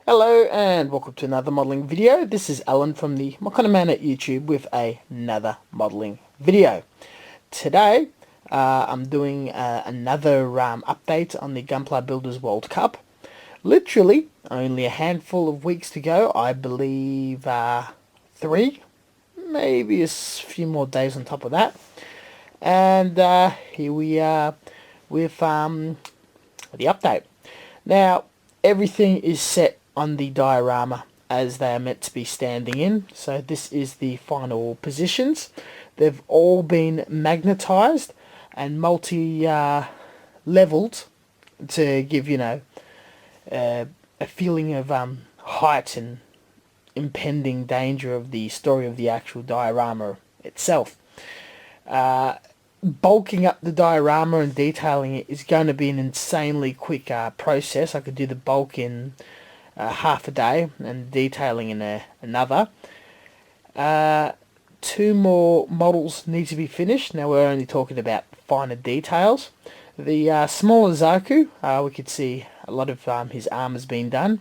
Hello and welcome to another modelling video. This is Alan from the Mockana Man at YouTube with another modelling video. Today I'm doing another update on the Gunpla Builders World Cup. Literally only a handful of weeks to go. I believe 3, maybe a few more days on top of that. And here we are with the update. Now everything is set on the diorama as they are meant to be standing in. So this is the final positions. They've all been magnetized and multi-leveled to give, a feeling of height and impending danger of the story of the actual diorama itself. Bulking up the diorama and detailing it is going to be an insanely quick process. I could do the bulk in half a day and detailing in another. 2 more models need to be finished. Now we're only talking about finer details. The smaller Zaku, we could see a lot of his arm has been done.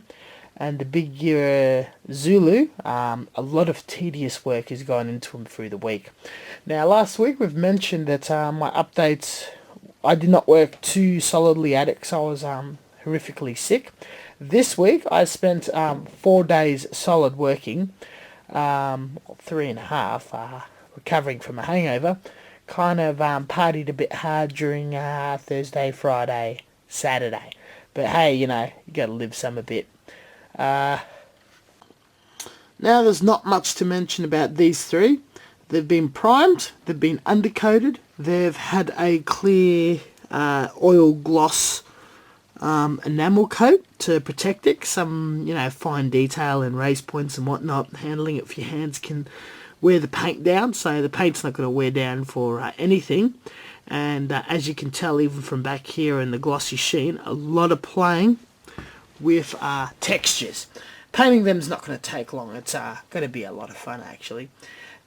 And the big Zulu, a lot of tedious work has gone into him through the week. Now last week we've mentioned that my updates, I did not work too solidly at it because I was horrifically sick. This week I spent 4 days solid working, 3.5, recovering from a hangover. Kind of partied a bit hard during Thursday, Friday, Saturday. But hey, you gotta live some a bit. Now there's not much to mention about these 3. They've been primed, they've been undercoated, they've had a clear oil gloss enamel coat to protect it. Some fine detail and raise points and whatnot. Handling it with your hands can wear the paint down, so the paint's not going to wear down for anything. And as you can tell even from back here in the glossy sheen, a lot of playing with textures. Painting them is not going to take long. It's going to be a lot of fun actually.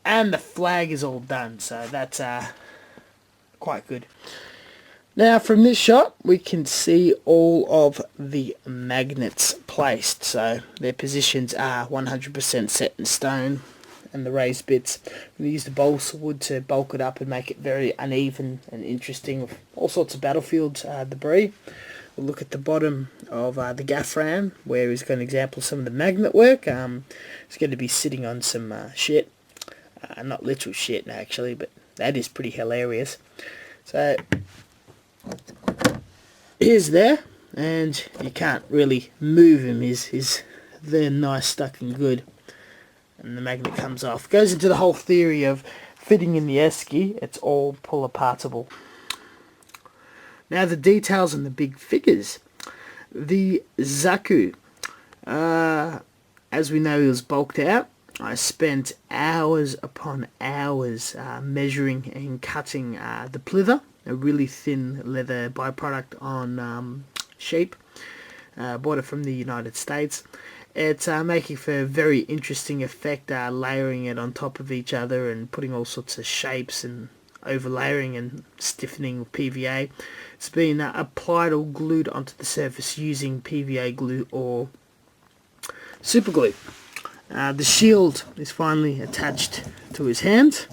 And the flag is all done, so that's quite good. Now from this shot we can see all of the magnets placed, so their positions are 100% set in stone, and the raised bits, we use the balsa wood to bulk it up and make it very uneven and interesting with all sorts of battlefield debris. We'll look at the bottom of the gaff ram where he's got an example of some of the magnet work. It's going to be sitting on some shit, not literal shit actually, but that is pretty hilarious. So here's there, and you can't really move him. They're nice, stuck and good, and the magnet comes off. Goes into the whole theory of fitting in the esky. It's all pull apartable. Now the details on the big figures. The Zaku, as we know, he was bulked out. I spent hours upon hours measuring and cutting the plither, a really thin leather byproduct on sheep. Bought it from the United States. It's making for a very interesting effect, layering it on top of each other and putting all sorts of shapes and overlayering and stiffening with PVA. It's been applied or glued onto the surface using PVA glue or super glue. The shield is finally attached to his hand.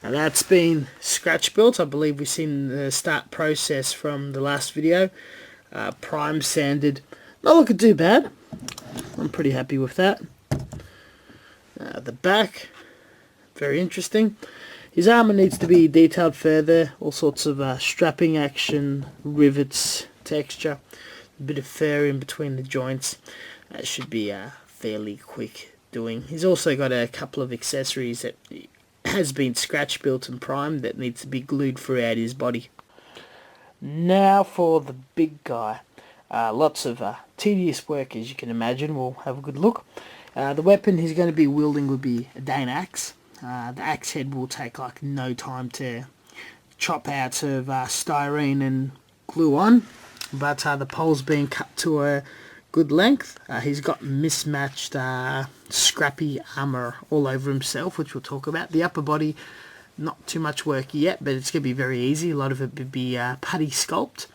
Now that's been scratch built. I believe we've seen the start process from the last video. Prime sanded. Not looking too bad. I'm pretty happy with that. The back, very interesting. His armour needs to be detailed further. All sorts of strapping action, rivets, texture, a bit of fur in between the joints. That should be fairly quick doing. He's also got a couple of accessories that has been scratch built and primed that needs to be glued throughout his body. Now for the big guy. Lots of tedious work, as you can imagine. We'll have a good look. The weapon he's going to be wielding will be a Dane axe. The axe head will take like no time to chop out of styrene and glue on, but the pole's being cut to a good length. He's got mismatched scrappy armour all over himself, which we'll talk about. The upper body, not too much work yet, but it's going to be very easy. A lot of it would be putty sculpt.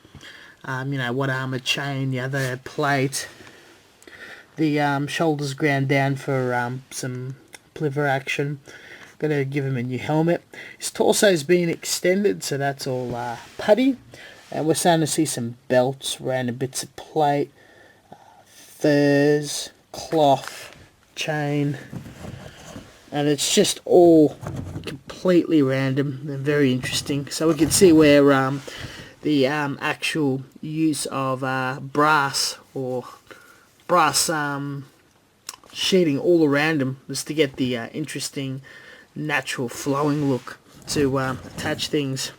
What armour chain, the other plate, the shoulders ground down for some pliver action. Gonna give him a new helmet. His torso's been extended, so that's all putty. And we're starting to see some belts, random bits of plate, furs, cloth, chain, and it's just all completely random and very interesting. So we can see where the actual use of brass sheeting all around them was to get the interesting natural flowing look to attach things.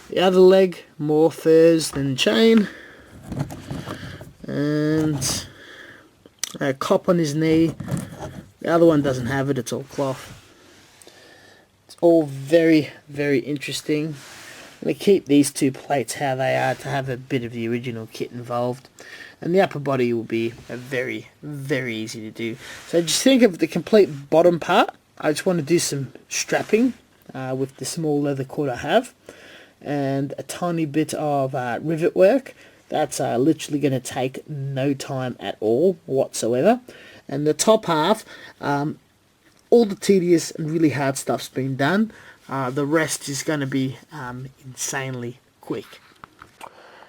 The other leg, more furs than chain, and a cop on his knee. The other one doesn't have it, it's all cloth. It's all very, very interesting. I'm going to keep these two plates how they are to have a bit of the original kit involved. And the upper body will be very, very easy to do. So just think of the complete bottom part. I just want to do some strapping with the small leather cord I have. And a tiny bit of rivet work. That's literally going to take no time at all whatsoever. And the top half, all the tedious and really hard stuff's been done. The rest is going to be insanely quick.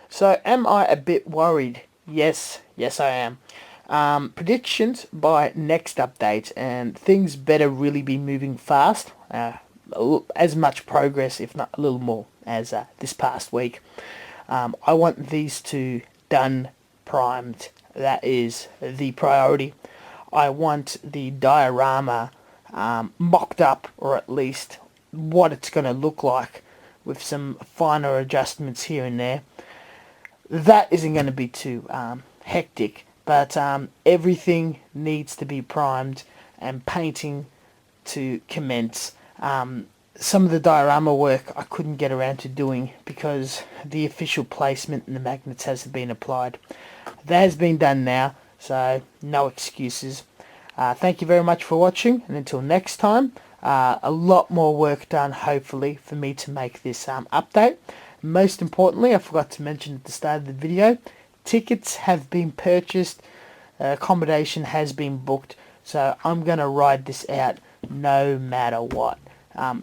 So am I a bit worried? Yes I am. Predictions by next update, and things better really be moving fast. As much progress, if not a little more, as this past week. I want these two done, primed. That is the priority. I want the diorama mocked up, or at least what it's going to look like, with some finer adjustments here and there. That isn't going to be too hectic, but everything needs to be primed and painting to commence. Some of the diorama work I couldn't get around to doing because the official placement and the magnets hasn't been applied. That has been done now, so no excuses. Thank you very much for watching, and until next time, a lot more work done hopefully for me to make this update. Most importantly, I forgot to mention at the start of the video, tickets have been purchased, accommodation has been booked, so I'm going to ride this out no matter what.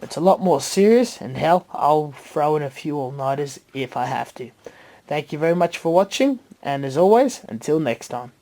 It's a lot more serious, and hell, I'll throw in a few all-nighters if I have to. Thank you very much for watching, and as always, until next time.